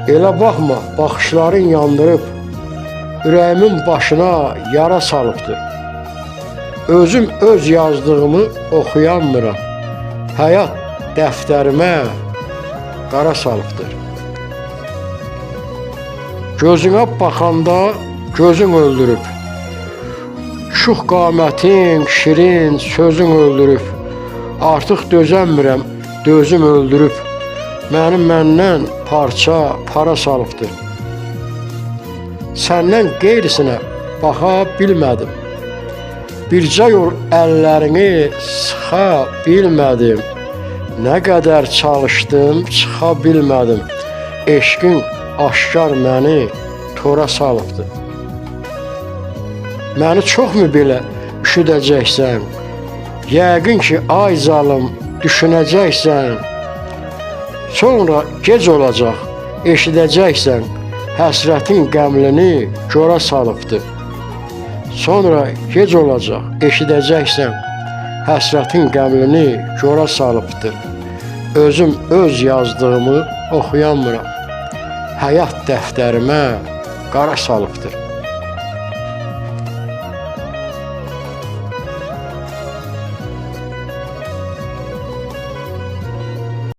Elə baxma, baxışların yandırıb, ürəyimin başına yara salıbdır. Özüm öz yazdığımı oxuyanmıram, həyat dəftərimə qara salıbdır. Gözünə baxanda gözün öldürüb, şux qamətin, şirin sözün öldürüb, artıq dözəmirəm, dözüm öldürüb, məndən parça para salıbdır. Səndən qeyrisinə baxa bilmədim, bircə yol əllərini sıxa bilmədim, nə qədər çalışdım, çıxa bilmədim, eşqin aşkar məni tora salıbdır. Məni çoxmu belə üşüdəcəksən, yəqin ki ay zalım düşünəcəksən, sonra gec olacaq, eşidəcəksən, həsrətin qəmlini cora salıbdır. Sonra gec olacaq, eşidəcəksən, həsrətin qəmlini cora salıbdır. Özüm öz yazdığımı oxuyanmıram, həyat dəftərimə qara salıbdır.